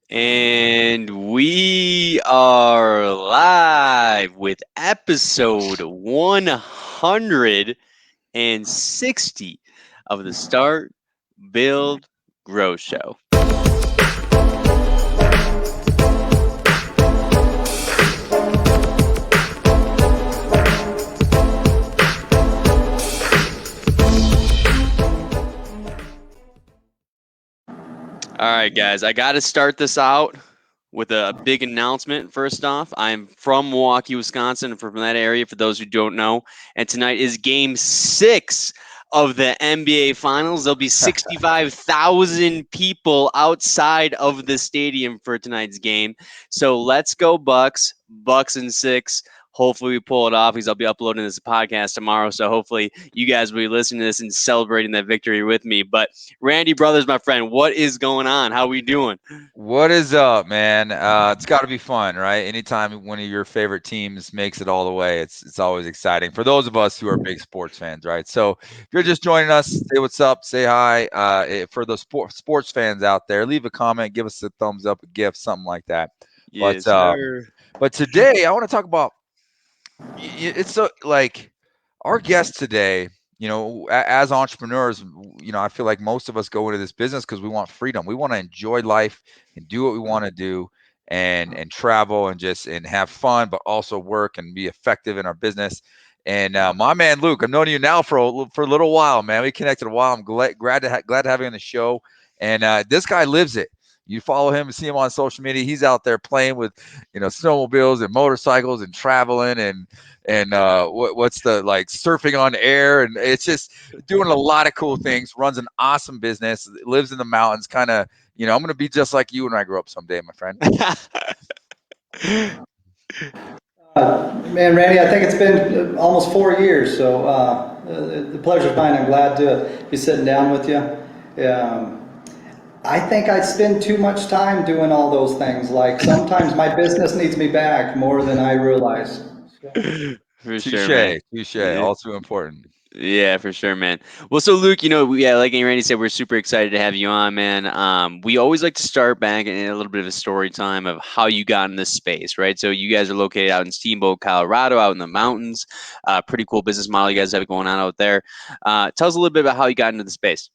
And we are live with episode 160 of the Start, Build, Grow Show. All right, guys, I got to start this out with a big announcement. First off, I'm from Milwaukee, Wisconsin, from that area, for those who don't know. And tonight is game 6 of the NBA Finals. There'll be 65,000 people outside of the stadium for tonight's game. So let's go, Bucks. Bucks in 6. Hopefully we pull it off because I'll be uploading this podcast tomorrow. So hopefully you guys will be listening to this and celebrating that victory with me. But Randy Brothers, my friend, what is going on? How we doing? What is up, man? It's got to be fun, right? Anytime one of your favorite teams makes it all the way, it's always exciting for those of us who are big sports fans, right? So if you're just joining us, say what's up, say hi. For the sports fans out there, leave a comment, give us a thumbs up, a gift, something like that. But Yes, sir. but today I want to talk about it's so like our guest today. As entrepreneurs, I feel like most of us go into this business because we want freedom. We want to enjoy life and do what we want to do and travel and have fun, but also work and be effective in our business. And my man Luke, I've known you now for a little while, man. We connected a while. I'm glad to have you on the show. And this guy lives it. You follow him and see him on social media. He's out there playing with, snowmobiles and motorcycles and traveling and what's the like surfing on air, and it's just doing a lot of cool things. Runs an awesome business, lives in the mountains, kind of. I'm gonna be just like you when I grow up someday, my friend. Man, Randy, I think it's been almost 4 years, so the pleasure's mine. I'm glad to be sitting down with you. I think I spend too much time doing all those things. Like sometimes my business needs me back more than I realize. So, For sure, man. Touche, touche. Yeah, All too important. yeah, for sure, man. Well, so Luke, yeah, like Randy said, we're super excited to have you on, man. We always like to start back in a little bit of a story time of how you got in this space, right? So you guys are located out in Steamboat, Colorado, out in the mountains. Pretty cool business model you guys have going on out there. Tell us a little bit about how you got into the space.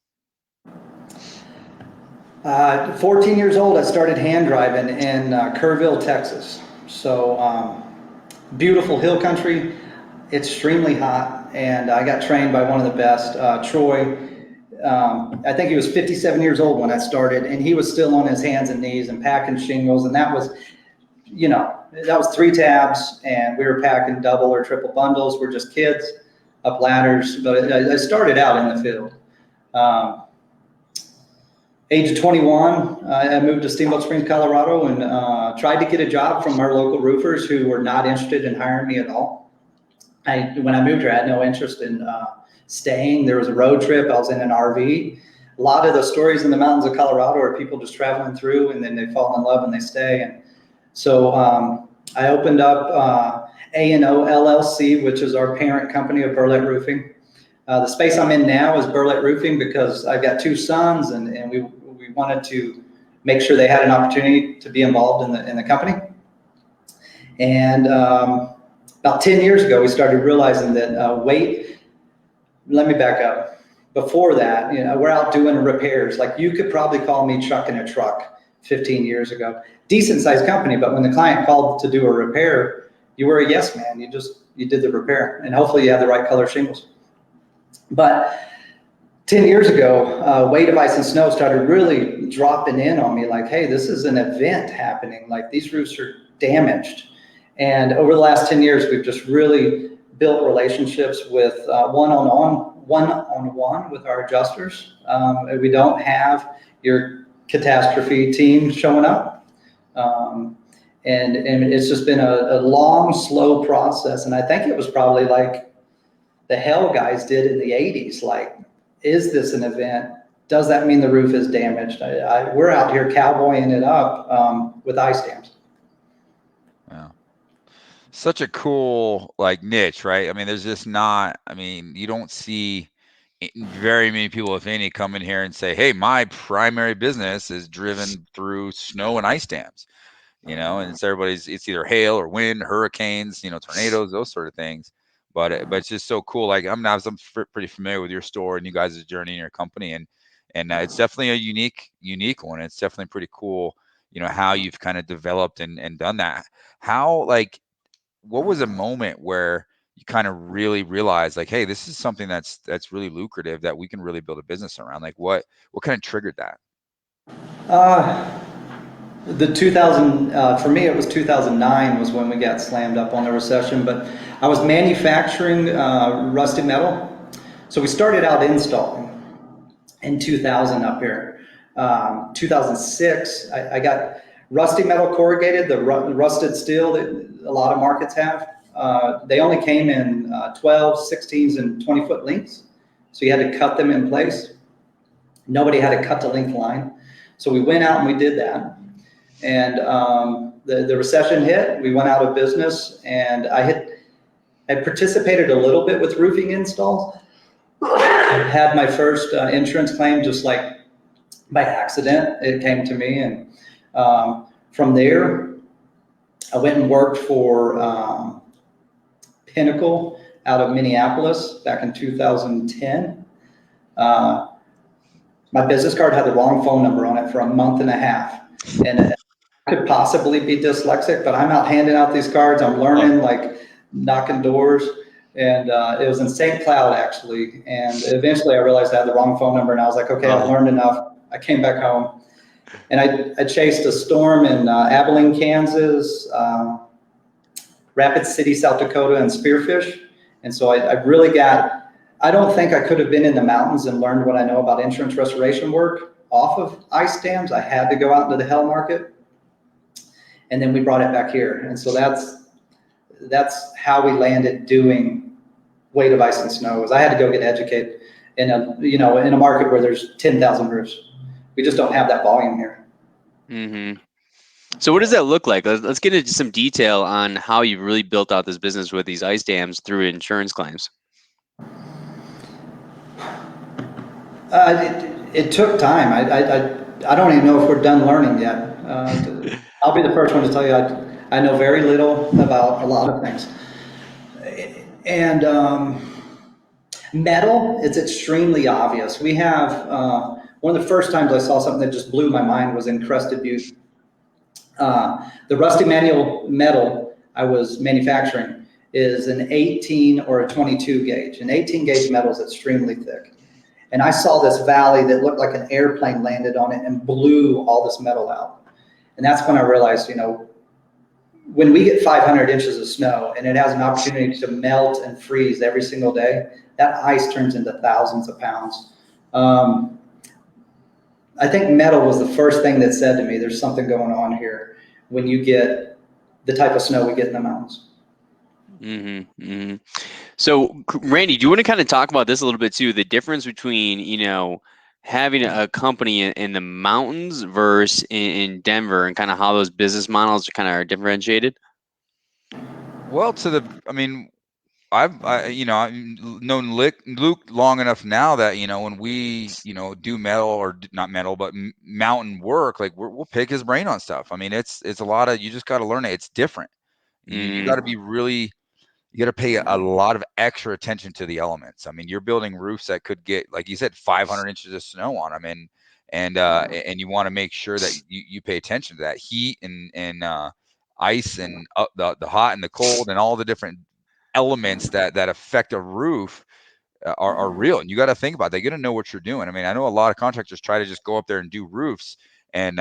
14 years old, I started hand driving in Kerrville, Texas. So beautiful hill country, extremely hot, and I got trained by one of the best, Troy. I think he was 57 years old when I started, and he was still on his hands and knees and packing shingles, and that was 3 tabs, and we were packing double or triple bundles. We're just kids up ladders, but I started out in the field. Um, Age of 21, I moved to Steamboat Springs, Colorado, and tried to get a job from our local roofers who were not interested in hiring me at all. When I moved here, I had no interest in staying. There was a road trip. I was in an RV. A lot of the stories in the mountains of Colorado are people just traveling through, and then they fall in love and they stay. And so I opened up A&O LLC, which is our parent company of Berlet Roofing. The space I'm in now is Berlet Roofing because I've got 2 sons, and we wanted to make sure they had an opportunity to be involved in the company. And about 10 years ago, we started realizing that let me back up. Before that, we're out doing repairs. Like you could probably call me trucking a truck 15 years ago. Decent sized company, but when the client called to do a repair, you were a yes man. You did the repair, and hopefully you had the right color shingles. But 10 years ago, weight of ice and snow started really dropping in on me like, hey, this is an event happening. Like these roofs are damaged. And over the last 10 years, we've just really built relationships with one-on-one with our adjusters. We don't have your catastrophe team showing up. And it's just been a long, slow process. And I think it was probably like the hell guys did in the 80s. Like, is this an event? Does that mean the roof is damaged? We're out here cowboying it up with ice dams. Yeah. Such a cool like niche, right? I mean, there's just not. I mean, you don't see very many people, if any, come in here and say, hey, my primary business is driven through snow and ice dams, and it's it's either hail or wind, hurricanes, tornadoes, those sort of things. But it's just so cool. Like I'm pretty familiar with your store and you guys' journey and your company, and it's definitely a unique one. It's definitely pretty cool, how you've kind of developed and done that. How, like, what was a moment where you kind of really realized, like, hey, this is something that's really lucrative that we can really build a business around? Like, what kind of triggered that? The 2000, for me, it was 2009 was when we got slammed up on the recession, but I was manufacturing rusty metal. So we started out installing in 2000 up here. 2006, I got rusty metal corrugated, the rusted steel that a lot of markets have. They only came in 12, 16s, and 20-foot lengths. So you had to cut them in place. Nobody had a cut to length line. So we went out and we did that. And the recession hit, we went out of business, and I participated a little bit with roofing installs. I had my first insurance claim just like by accident. It came to me, and from there, I went and worked for Pinnacle out of Minneapolis back in 2010. My business card had the wrong phone number on it for a month and a half. And I could possibly be dyslexic, but I'm out handing out these cards. I'm learning, like knocking doors. And it was in St. Cloud, actually. And eventually I realized I had the wrong phone number, and I was like, okay, I've learned enough. I came back home. And I chased a storm in Abilene, Kansas, Rapid City, South Dakota, and Spearfish. And so I really I don't think I could have been in the mountains and learned what I know about insurance restoration work off of ice dams. I had to go out into the hell market. And then we brought it back here. And so that's how we landed doing weight of ice and snow. Is I had to go get educated in a market where there's 10,000 roofs. We just don't have that volume here. Mm-hmm. So what does that look like? Let's get into some detail on how you've really built out this business with these ice dams through insurance claims. It took time. I don't even know if we're done learning yet. I'll be the first one to tell you I know very little about a lot of things. And metal, it's extremely obvious. We have one of the first times I saw something that just blew my mind was in Crested Butte. The rusty manual metal I was manufacturing is an 18 or a 22 gauge. An 18 gauge metal is extremely thick. And I saw this valley that looked like an airplane landed on it and blew all this metal out. And that's when I realized, when we get 500 inches of snow and it has an opportunity to melt and freeze every single day, that ice turns into thousands of pounds. I think metal was the first thing that said to me, there's something going on here when you get the type of snow we get in the mountains. Mm-hmm, mm-hmm. So, Randy, do you want to kind of talk about this a little bit too? The difference between, having a company in the mountains versus in Denver, and kind of how those business models kind of are differentiated? Well, I've known Luke long enough now that when we do metal, or not metal but mountain work, like we'll pick his brain on stuff. I mean, it's a lot of, you just got to learn it. It's different. You got to be really, you got to pay a lot of extra attention to the elements. I mean, you're building roofs that could get, like you said, 500 inches of snow on them, and you want to make sure that you pay attention to that heat and ice and the hot and the cold and all the different elements that affect a roof are real, and you got to think about it. They got to know what you're doing. I mean, I know a lot of contractors try to just go up there and do roofs, and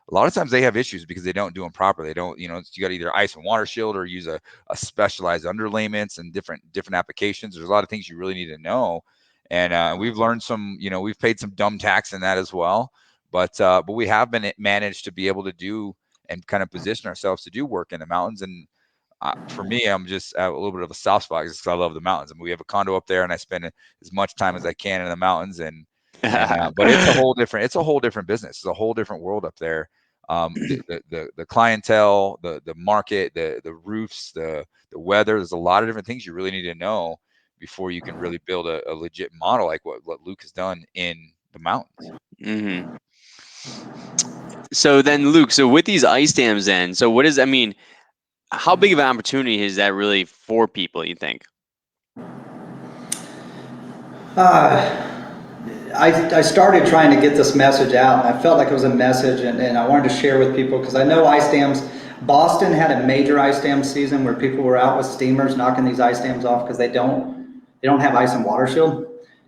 a lot of times they have issues because they don't do them properly. They don't, you got to either ice and water shield or use a specialized underlayments and different applications. There's a lot of things you really need to know, and we've learned some, we've paid some dumb tax in that as well, but we have managed to be able to do and kind of position ourselves to do work in the mountains. And for me, I'm just a little bit of a soft spot because I love the mountains. I mean, we have a condo up there, and I spend as much time as I can in the mountains. But it's a whole different business. It's a whole different world up there. The clientele, the market, the roofs, the weather. There's a lot of different things you really need to know before you can really build a legit model like what Luke has done in the mountains. Mm-hmm. So then, Luke, so with these ice dams then, so what is, I mean, how big of an opportunity is that really for people, you think? I started trying to get this message out, and I felt like it was a message, and I wanted to share with people because I know ice dams. Boston had a major ice dam season where people were out with steamers knocking these ice dams off because they don't have ice and water shield,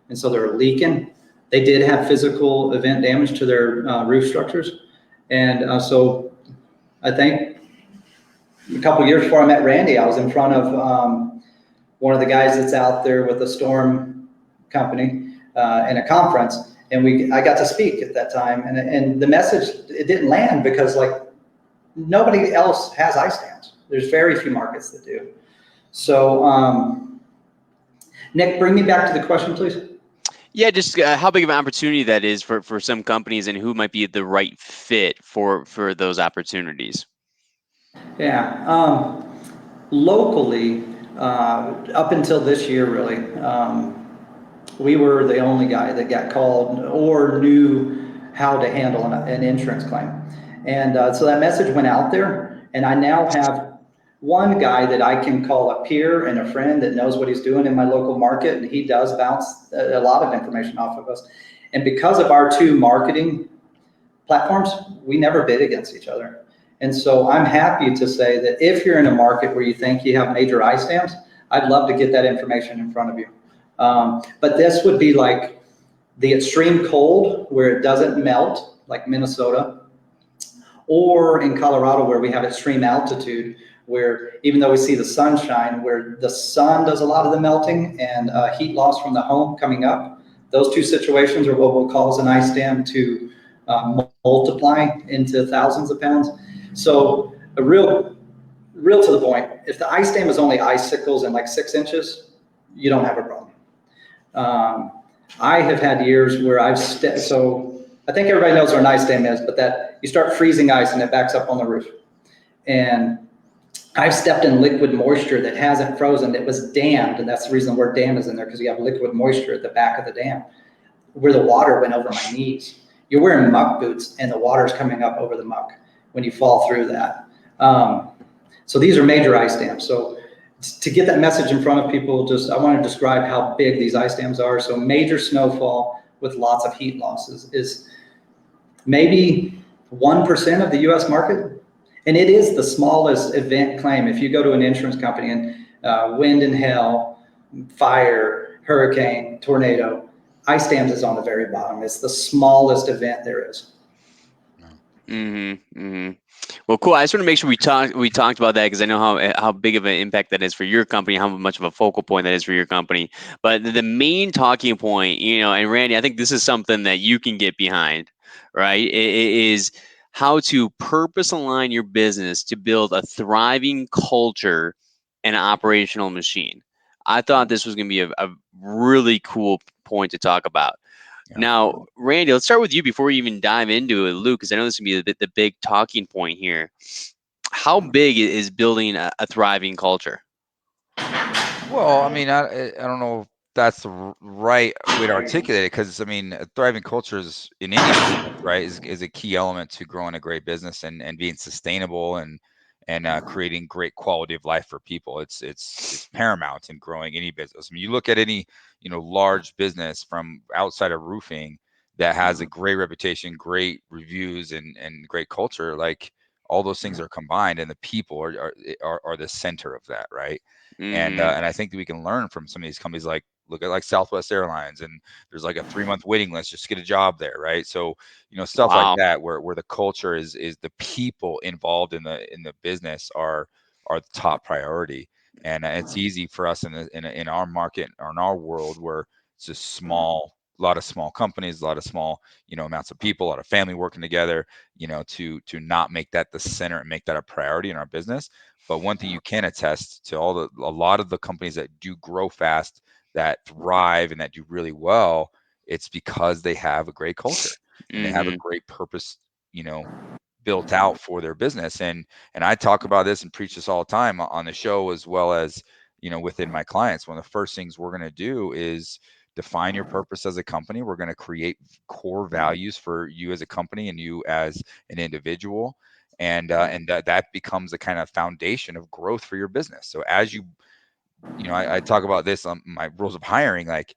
and so they're leaking. They did have physical event damage to their roof structures, and so I think a couple years before I met Randy, I was in front of one of the guys that's out there with a storm company in a conference, and I got to speak at that time, and the message, it didn't land because like nobody else has ice dams. There's very few markets that do. So Nick, bring me back to the question, please. Yeah, just how big of an opportunity that is for some companies, and who might be the right fit for those opportunities. Yeah, locally, up until this year, really, we were the only guy that got called or knew how to handle an insurance claim. And so that message went out there, and I now have one guy that I can call a peer and a friend that knows what he's doing in my local market, and he does bounce a lot of information off of us. And because of our two marketing platforms, we never bid against each other. And so I'm happy to say that if you're in a market where you think you have major ice dams, I'd love to get that information in front of you. But this would be like the extreme cold where it doesn't melt, like Minnesota, or in Colorado where we have extreme altitude, where even though we see the sunshine, where the sun does a lot of the melting and heat loss from the home coming up, those two situations are what will cause an ice dam to multiply into thousands of pounds. So a real to the point, if the ice dam is only icicles and like 6 inches, you don't have a problem. I have had years where so I think everybody knows what an ice dam is, but that you start freezing ice and it backs up on the roof. And I've stepped in liquid moisture that hasn't frozen, that was dammed, and that's the reason the word dam is in there, because you have liquid moisture at the back of the dam, where the water went over my knees. You're wearing muck boots and the water's coming up over the muck when you fall through that. So these are major ice dams. So to get that message in front of people, I want to describe how big these ice dams are. So major snowfall with lots of heat losses is maybe 1% of the US market. And it is the smallest event claim. If you go to an insurance company and wind and hail, fire, hurricane, tornado, ice dams is on the very bottom. It's the smallest event there is. Mm-hmm. Mm-hmm. Well, cool. I just want to make sure we talked about that because I know how big of an impact that is for your company, how much of a focal point that is for your company. But the main talking point, and Randy, I think this is something that you can get behind, right? It is how to purpose align your business to build a thriving culture and operational machine. I thought this was going to be a really cool point to talk about. Yeah. Now, Randy, let's start with you before we even dive into it, Luke, because I know this is going to be the big talking point here. How big is building a thriving culture? Well, I mean, I don't know if that's the right way to articulate it, because I mean, a thriving culture is in any business, right, is a key element to growing a great business and being sustainable and creating great quality of life for people. It's paramount in growing any business. I mean, you look at any large business from outside of roofing that has a great reputation, great reviews, and great culture. Like all those things are combined, and the people are the center of that, right? And I think that we can learn from some of these companies. Like look at like Southwest Airlines, and there's like a 3-month waiting list just to get a job there, right? So stuff Wow. like that, where the culture is the people involved in the business are the top priority. And it's easy for us in our market or in our world where it's just a lot of small companies, a lot of small amounts of people, a lot of family working together, to not make that the center and make that a priority in our business. But one thing you can attest to, a lot of the companies that do grow fast, that thrive, and that do really well, it's because they have a great culture and they have a great purpose, built out for their business. And I talk about this and preach this all the time on the show, as well as within my clients, one of the first things we're going to do is define your purpose as a company. We're going to create core values for you as a company and you as an individual. And that becomes the kind of foundation of growth for your business. So as I talk about this on my rules of hiring, like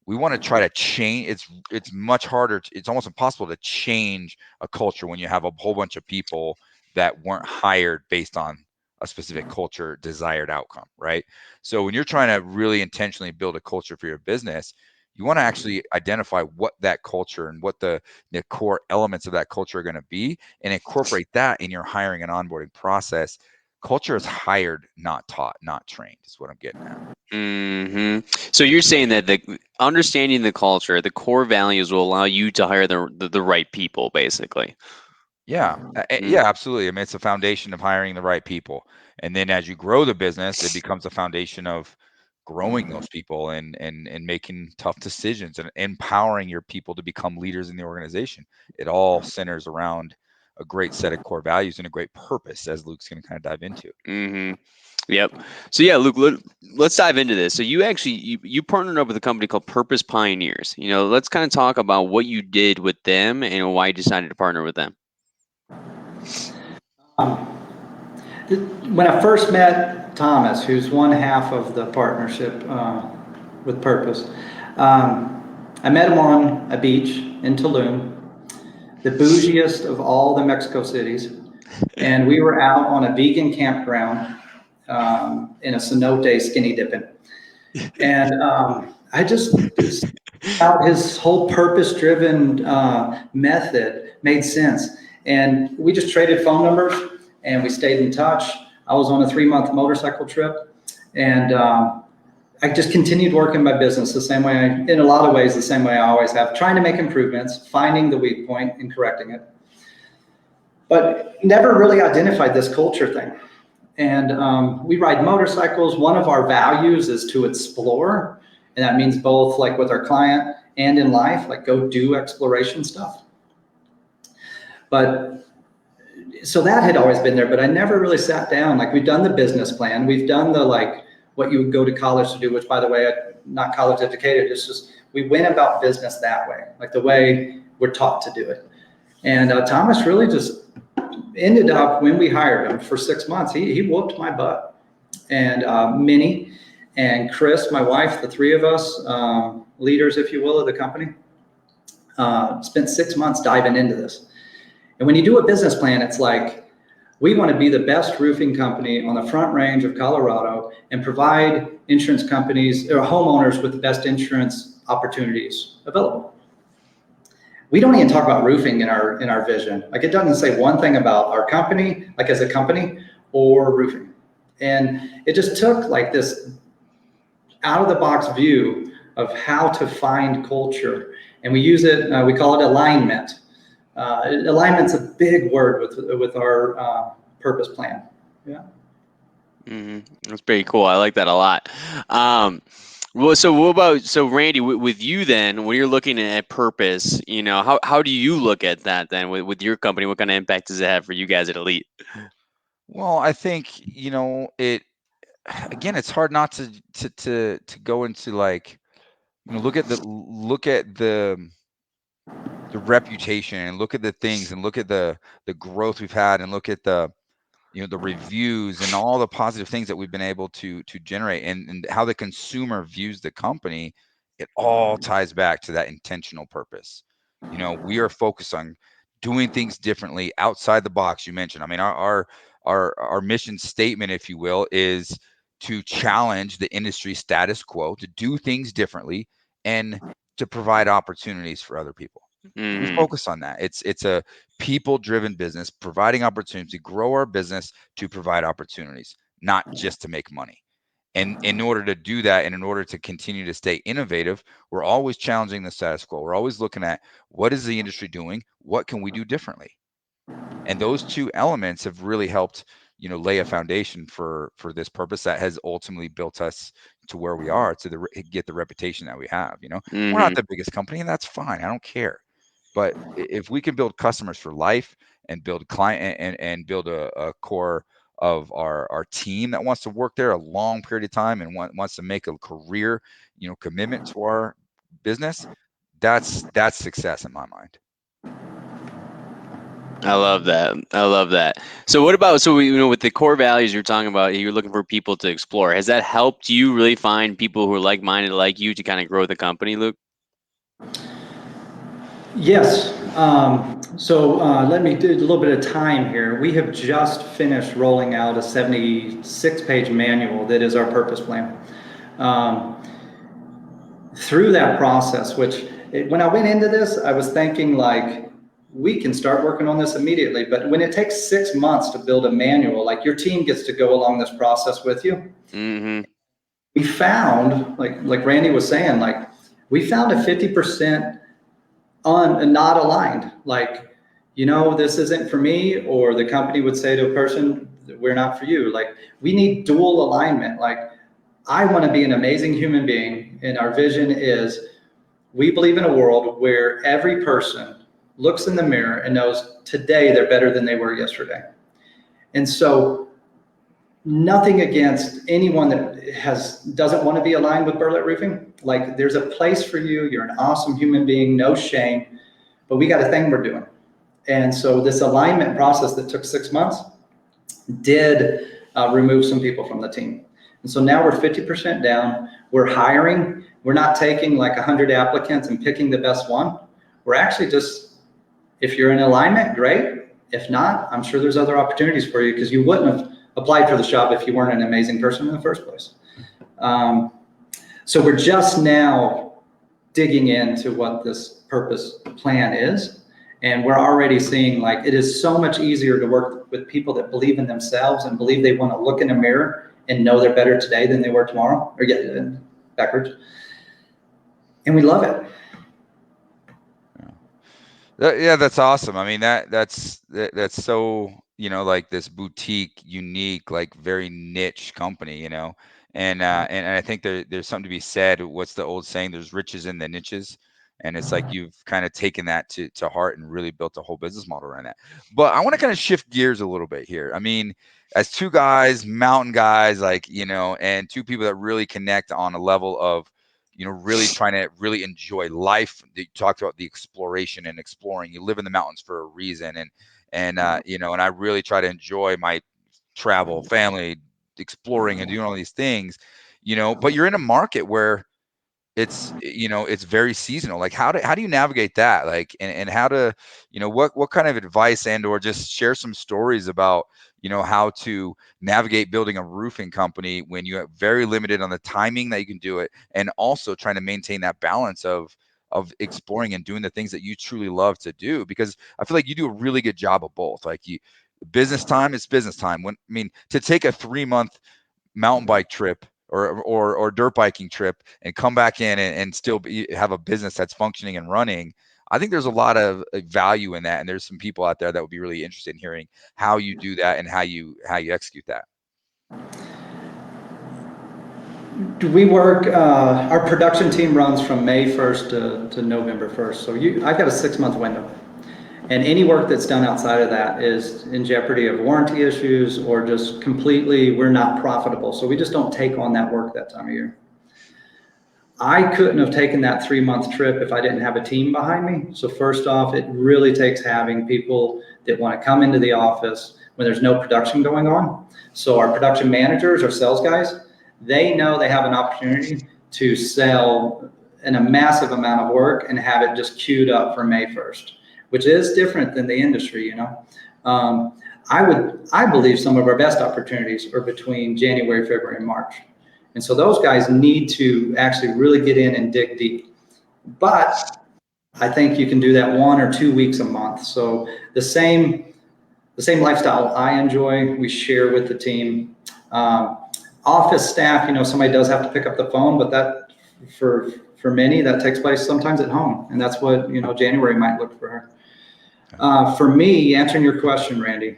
we want to try to change. It's much harder. It's almost impossible to change a culture when you have a whole bunch of people that weren't hired based on a specific culture desired outcome, right? So when you're trying to really intentionally build a culture for your business, you want to actually identify what that culture and what the core elements of that culture are going to be and incorporate that in your hiring and onboarding process. Culture is hired, not taught, not trained, is what I'm getting at. So you're saying that the understanding the culture, the core values will allow you to hire the right people, basically. Yeah, yeah, absolutely. I mean, it's the foundation of hiring the right people. And then as you grow the business, it becomes a foundation of growing those people and making tough decisions and empowering your people to become leaders in the organization. It all centers around a great set of core values and a great purpose, as Luke's going to kind of dive into. Yep. So yeah, Luke, let's dive into this. So you actually you partnered up with a company called Purpose Pioneers. Let's kind of talk about what you did with them and why you decided to partner with them. When I first met Thomas, who's one half of the partnership with Purpose, I met him on a beach in Tulum, the bougiest of all the Mexico cities, and we were out on a vegan campground in a cenote skinny dipping. And I just thought his whole purpose-driven method made sense. And we just traded phone numbers and we stayed in touch. I was on a 3-month motorcycle trip, and I just continued working my business the same way, in a lot of ways, the same way I always have, trying to make improvements, finding the weak point and correcting it. But never really identified this culture thing. And we ride motorcycles. One of our values is to explore. And that means both like with our client and in life, like go do exploration stuff. But so that had always been there, but I never really sat down. Like we've done the business plan. We've done the like what you would go to college to do, which by the way, I'm not college educated. It's just, we went about business that way, like the way we're taught to do it. And Thomas really just ended up, when we hired him for 6 months, he whooped my butt. And Minnie and Chris, my wife, the three of us, leaders, if you will, of the company, spent 6 months diving into this. And when you do a business plan, it's like, we want to be the best roofing company on the Front Range of Colorado and provide insurance companies or homeowners with the best insurance opportunities available. We don't even talk about roofing in our vision. Like it doesn't say one thing about our company, like as a company, or roofing. And it just took like this out of the box view of how to find culture. And we use it, we call it alignment. Alignment's a big word with our purpose plan. Yeah. That's pretty cool. I like that a lot. Well, so what about, so Randy, with you then, when you're looking at purpose, how do you look at that then with your company? What kind of impact does it have for you guys at Elite? Well, I think, again, it's hard not to go into like, look at the reputation and look at the things and look at the growth we've had and look at the reviews and all the positive things that we've been able to generate and how the consumer views the company. It all ties back to that intentional purpose. We are focused on doing things differently outside the box. You mentioned, I mean, our mission statement, if you will, is to challenge the industry status quo, to do things differently, and to provide opportunities for other people. We focus on that. It's a people-driven business, providing opportunities to grow our business, to provide opportunities, not just to make money. And in order to do that, and in order to continue to stay innovative, we're always challenging the status quo. We're always looking at what is the industry doing? What can we do differently? And those two elements have really helped, lay a foundation for this purpose that has ultimately built us to where we are, to get the reputation that we have. We're not the biggest company, and that's fine. I don't care. But if we can build customers for life and build client and build a core our team that wants to work there a long period of time and wants to make a career, commitment to our business, that's success in my mind. I love that. I love that. So what about, with the core values you're talking about, you're looking for people to explore. Has that helped you really find people who are like-minded like you to kind of grow the company, Luke? Yes. Let me do a little bit of time here. We have just finished rolling out a 76-page manual that is our purpose plan. Through that process, when I went into this, I was thinking like, we can start working on this immediately. But when it takes 6 months to build a manual, like your team gets to go along this process with you. Mm-hmm. We found, like Randy was saying, like we found a 50% not aligned. Like, this isn't for me, or the company would say to a person, we're not for you. Like, we need dual alignment. Like, I want to be an amazing human being, and our vision is we believe in a world where every person looks in the mirror and knows today they're better than they were yesterday. And so nothing against anyone that doesn't want to be aligned with Berlet Roofing. Like, there's a place for you. You're an awesome human being, no shame, but we got a thing we're doing. And so this alignment process that took 6 months did remove some people from the team. And so now we're 50% down. We're hiring. We're not taking like 100 applicants and picking the best one. We're actually just, if you're in alignment, great. If not, I'm sure there's other opportunities for you, because you wouldn't have applied for the job if you weren't an amazing person in the first place. So we're just now digging into what this purpose plan is. And we're already seeing like it is so much easier to work with people that believe in themselves and believe they want to look in a mirror and know they're better today than they were tomorrow, or get backwards. And we love it. Yeah, that's awesome. I mean, that's so, like this boutique, unique, like very niche company, and I think there's something to be said. What's the old saying? There's riches in the niches. And it's like you've kind of taken that to heart and really built a whole business model around that. But I want to kind of shift gears a little bit here. I mean, as two guys, mountain guys, like, and two people that really connect on a level of, really trying to really enjoy life. You talked about the exploration and exploring. You live in the mountains for a reason. And I really try to enjoy my travel, family, exploring and doing all these things, but you're in a market where it's very seasonal. Like how do you navigate that, like, and how to, what kind of advice and or just share some stories about how to navigate building a roofing company when you are very limited on the timing that you can do it, and also trying to maintain that balance of exploring and doing the things that you truly love to do, because I feel like you do a really good job of both. Like, business time is business time. To take a 3-month mountain bike trip or dirt biking trip and come back in and still have a business that's functioning and running, I think there's a lot of value in that. And there's some people out there that would be really interested in hearing how you do that and how you execute that. We work, our production team runs from May 1st to November 1st. So I've got a 6-month window. And any work that's done outside of that is in jeopardy of warranty issues, or just completely, we're not profitable. So we just don't take on that work that time of year. I couldn't have taken that 3-month trip if I didn't have a team behind me. So first off, it really takes having people that want to come into the office when there's no production going on. So our production managers, our sales guys, they know they have an opportunity to sell in a massive amount of work and have it just queued up for May 1st. Which is different than the industry, I believe some of our best opportunities are between January, February, and March. And so those guys need to actually really get in and dig deep. But I think you can do that 1 or 2 weeks a month. So the same lifestyle I enjoy, we share with the team. Office staff, somebody does have to pick up the phone, but that for many, that takes place sometimes at home. And that's what, January might look for her. For me, answering your question, Randy,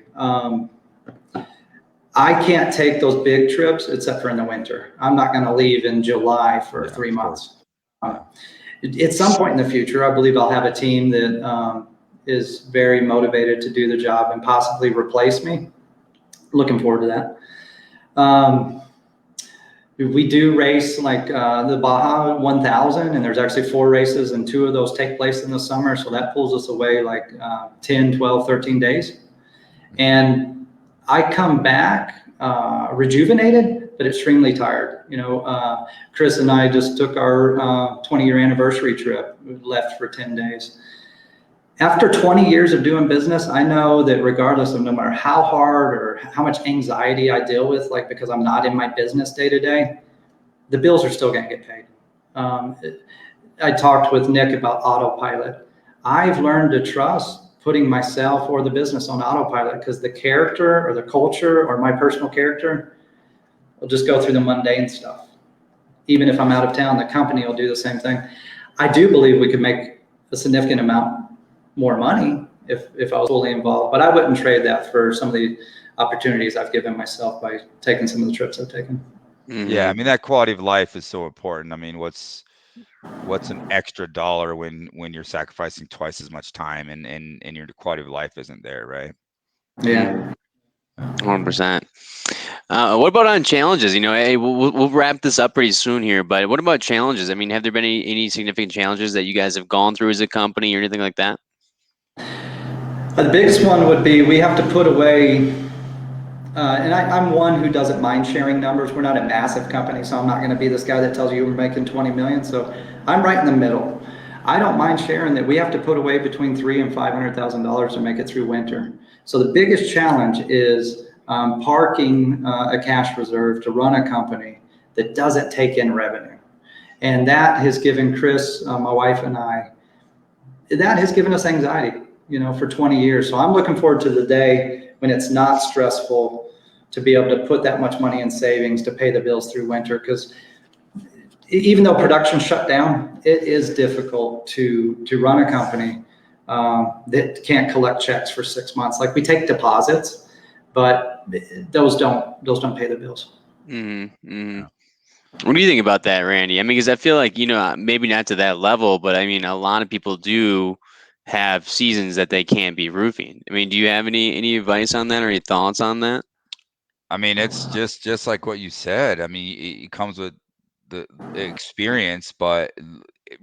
I can't take those big trips except for in the winter. I'm not going to leave in July for 3 months. At some point in the future, I believe I'll have a team that is very motivated to do the job and possibly replace me. looking forward to that. We do race like the Baja 1000, and there's actually 4 races, and 2 of those take place in the summer. So that pulls us away like 10, 12, 13 days. And I come back rejuvenated, but extremely tired. Chris and I just took our 20-year anniversary trip. We left for 10 days. After 20 years of doing business, I know that regardless of no matter how hard or how much anxiety I deal with, like because I'm not in my business day to day, the bills are still going to get paid. I talked with Nick about autopilot. I've learned to trust putting myself or the business on autopilot because the character or the culture or my personal character will just go through the mundane stuff. Even if I'm out of town, the company will do the same thing. I do believe we could make a significant amount more money if I was fully involved, but I wouldn't trade that for some of the opportunities I've given myself by taking some of the trips I've taken. Mm-hmm. Yeah, I mean, that quality of life is so important. I mean, what's an extra dollar when you're sacrificing twice as much time and your quality of life isn't there, right? Yeah. 100%. What about on challenges? Hey, we'll wrap this up pretty soon here, but what about challenges? I mean, have there been any significant challenges that you guys have gone through as a company or anything like that? The biggest one would be we have to put away, and I'm one who doesn't mind sharing numbers. We're not a massive company, so I'm not going to be this guy that tells you we're making 20 million. So I'm right in the middle. I don't mind sharing that we have to put away between $300,000 and $500,000 to make it through winter. So the biggest challenge is parking a cash reserve to run a company that doesn't take in revenue. And that has given Chris, my wife and I, that has given us anxiety, for 20 years. So I'm looking forward to the day when it's not stressful to be able to put that much money in savings to pay the bills through winter. Because even though production shut down, it is difficult to run a company that can't collect checks for 6 months. Like we take deposits, but those don't pay the bills. Mm-hmm. Mm-hmm. What do you think about that, Randy? I mean, because I feel like, maybe not to that level, but I mean, a lot of people do have seasons that they can't be roofing. I mean, do you have any advice on that or any thoughts on that? I mean, it's just like what you said. I mean, it comes with the experience, but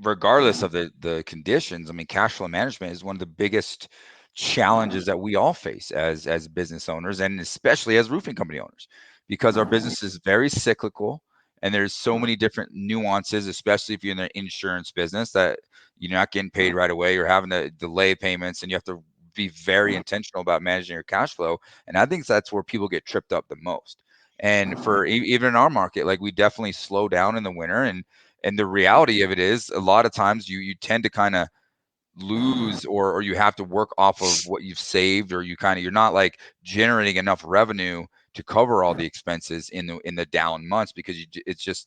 regardless of the conditions, I mean, cash flow management is one of the biggest challenges that we all face as business owners, and especially as roofing company owners, because our business is very cyclical and there's so many different nuances, especially if you're in the insurance business, that you're not getting paid right away, you're having to delay payments, and you have to be very intentional about managing your cash flow. And I think that's where people get tripped up the most. And for even in our market, like we definitely slow down in the winter, and the reality of it is a lot of times you tend to kind of lose, or you have to work off of what you've saved, or you're not like generating enough revenue to cover all the expenses in the down months, because it's just,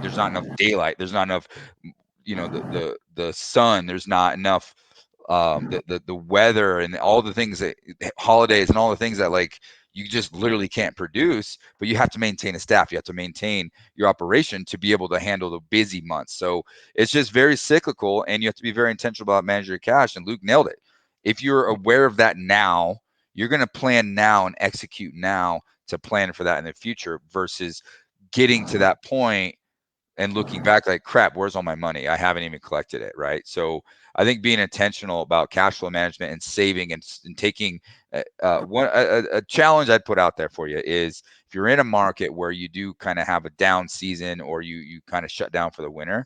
there's not enough daylight, there's not enough, the sun, there's not enough, the weather and all the things that holidays and all the things that like you just literally can't produce, but you have to maintain a staff, you have to maintain your operation to be able to handle the busy months. So it's just very cyclical, and you have to be very intentional about managing your cash. And Luke nailed it. If you're aware of that now, you're going to plan now and execute now to plan for that in the future, versus getting to that point and looking back like, crap, where's all my money? I haven't even collected it, right? So I think being intentional about cash flow management and saving and taking a challenge I'd put out there for you is, if you're in a market where you do kind of have a down season, or you kind of shut down for the winter,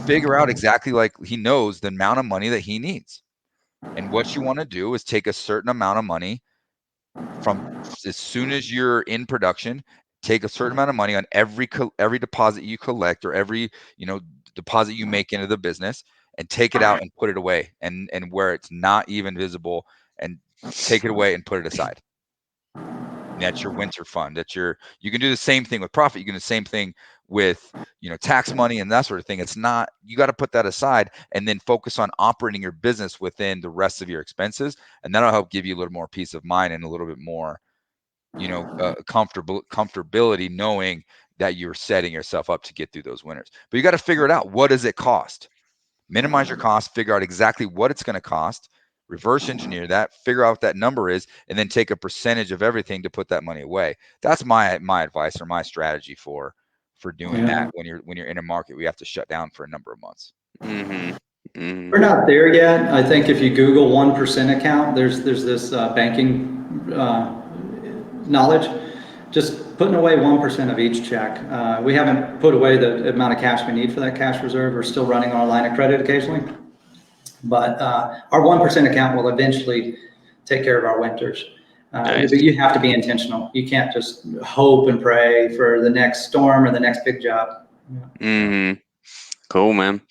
figure out exactly, like he knows the amount of money that he needs. And what you want to do is take a certain amount of money from as soon as you're in production, take a certain amount of money on every deposit you collect, or every deposit you make into the business, and take it out and put it away, and where it's not even visible, and take it away and put it aside. And that's your winter fund. You can do the same thing with profit. You can do the same thing with tax money and that sort of thing. It's not, you got to put that aside and then focus on operating your business within the rest of your expenses, and that'll help give you a little more peace of mind and a little bit more comfortability, knowing that you're setting yourself up to get through those winters. But you got to figure it out. What does it cost? Minimize your cost, figure out exactly what it's going to cost, reverse engineer that, figure out what that number is, and then take a percentage of everything to put that money away. That's my advice or my strategy for doing that when you're in a market where you have to shut down for a number of months. We're not there yet. I think if you Google 1% account, there's this banking knowledge. Just putting away 1% of each check. We haven't put away the amount of cash we need for that cash reserve. We're still running on our line of credit occasionally. But our 1% account will eventually take care of our winters. Nice. But you have to be intentional. You can't just hope and pray for the next storm or the next big job. Cool, man.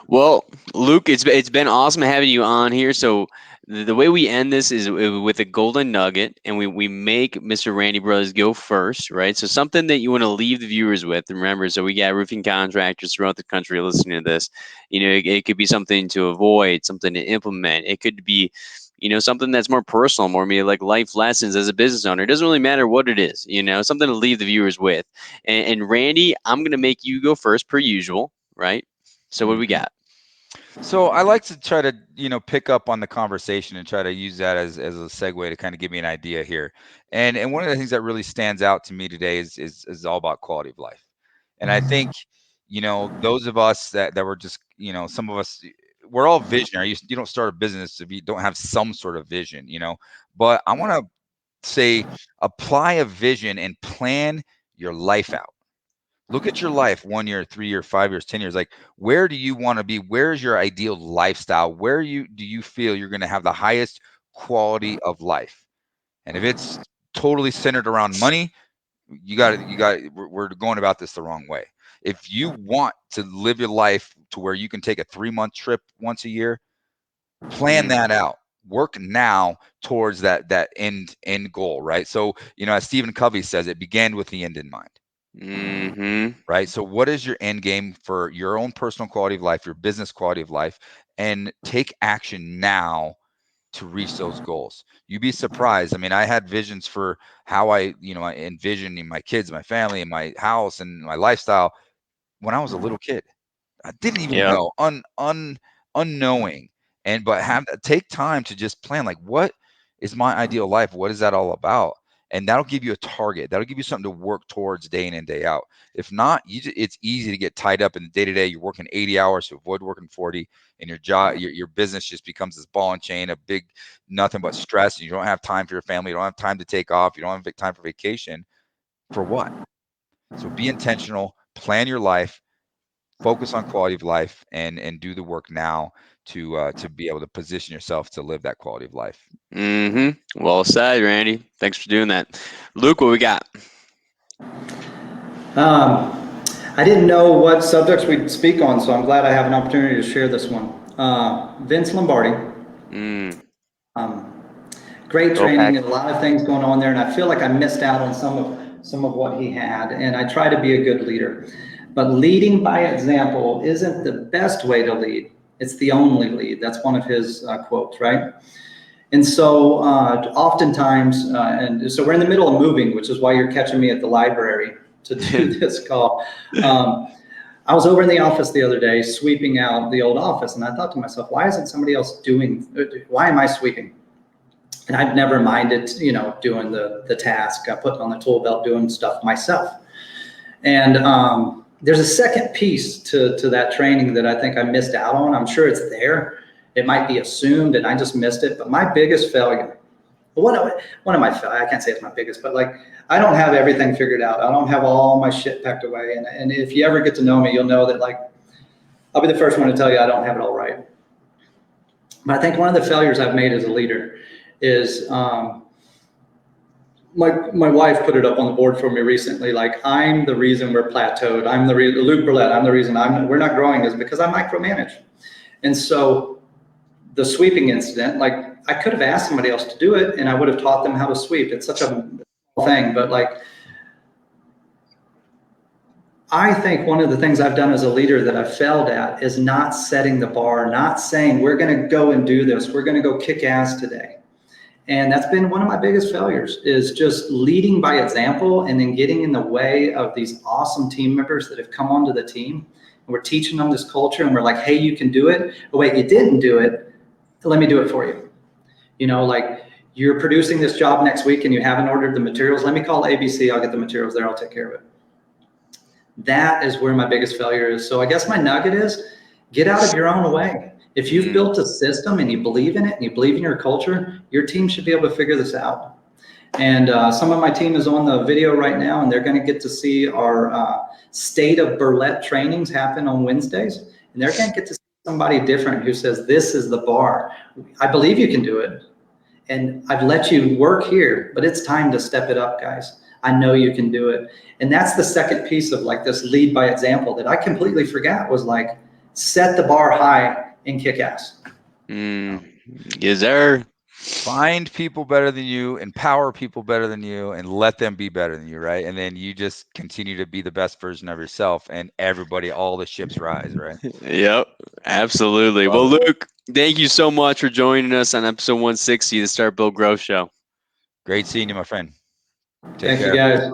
Well, Luke, it's been awesome having you on here. So the way we end this is with a golden nugget, and we make Mr. Randy Brothers go first, right? So something that you want to leave the viewers with. And remember, so we got roofing contractors throughout the country listening to this. You know, it could be something to avoid, something to implement. It could be, you know, something that's more personal, more maybe like life lessons as a business owner. It doesn't really matter what it is, you know, something to leave the viewers with. And Randy, I'm going to make you go first per usual, right? So what do we got? So I like to try to, you know, pick up on the conversation and try to use that as a segue to kind of give me an idea here. And one of the things that really stands out to me today is all about quality of life. And I think, you know, those of us that were just, you know, some of us, we're all visionary. You don't start a business if you don't have some sort of vision, you know. But I want to say apply a vision and plan your life out. Look at your life 1 year, 3 year, 5 years, 10 years. Like, where do you want to be? Where's your ideal lifestyle? Where do you feel you're going to have the highest quality of life? And if it's totally centered around money, we're going about this the wrong way. If you want to live your life to where you can take a 3-month trip once a year, plan that out. Work now towards that end goal, right? So, you know, as Stephen Covey says, it began with the end in mind. Right. So what is your end game for your own personal quality of life, your business quality of life, and take action now to reach those goals? You'd be surprised. I mean, I had visions for how I envisioned my kids, my family, and my house and my lifestyle when I was a little kid. I didn't even know, unknowing. But take time to just plan, like, what is my ideal life? What is that all about? And that'll give you a target. That'll give you something to work towards day in and day out. If not, it's easy to get tied up in the day-to-day. You're working 80 hours to avoid working 40, and your job, your business just becomes this ball and chain of big, nothing but stress. You don't have time for your family. You don't have time to take off. You don't have time for vacation. For what? So be intentional, plan your life, focus on quality of life, and do the work now to be able to position yourself to live that quality of life. Well said, Randy. Thanks for doing that. Luke, what we got? I didn't know what subjects we'd speak on, so I'm glad I have an opportunity to share this one. Vince Lombardi. Great training and a lot of things going on there, and I feel like I missed out on some of what he had, and I try to be a good leader. But leading by example isn't the best way to lead. It's the only lead. That's one of his quotes, right? And so oftentimes, and so we're in the middle of moving, which is why you're catching me at the library to do this call. I was over in the office the other day, sweeping out the old office, and I thought to myself, why isn't somebody else why am I sweeping? And I've never minded, you know, doing the task, putting on the tool belt, doing stuff myself. And there's a second piece to that training that I think I missed out on. I'm sure it's there. It might be assumed and I just missed it. But my biggest failure, one of my, I can't say it's my biggest, but like, I don't have everything figured out. I don't have all my shit packed away. And if you ever get to know me, you'll know that, like, I'll be the first one to tell you I don't have it all right. But I think one of the failures I've made as a leader is, my wife put it up on the board for me recently. Like, I'm the reason we're plateaued. I'm the Luke Berlet. I'm the reason we're not growing is because I micromanage. And so the sweeping incident, like, I could have asked somebody else to do it and I would have taught them how to sweep. It's such a small thing, but like, I think one of the things I've done as a leader that I've failed at is not setting the bar, not saying we're going to go and do this. We're going to go kick ass today. And that's been one of my biggest failures, is just leading by example and then getting in the way of these awesome team members that have come onto the team. And we're teaching them this culture and we're like, hey, you can do it. Oh, wait, you didn't do it. Let me do it for you. You know, like you're producing this job next week and you haven't ordered the materials. Let me call ABC. I'll get the materials there. I'll take care of it. That is where my biggest failure is. So I guess my nugget is get out of your own way. If you've built a system and you believe in it and you believe in your culture, your team should be able to figure this out. And some of my team is on the video right now, and they're going to get to see our State of Berlet trainings happen on Wednesdays. And they're going to get to see somebody different who says, this is the bar. I believe you can do it. And I've let you work here, but it's time to step it up, guys. I know you can do it. And that's the second piece of like this lead by example that I completely forgot was like, set the bar high and kick ass. Yes, sir. Find people better than you, empower people better than you, and let them be better than you, right? And then you just continue to be the best version of yourself, and everybody, all the ships rise, right? Yep, absolutely. Well, Luke, thank you so much for joining us on episode 160 of the Start Build Growth Show. Great seeing you, my friend. Thank you, guys.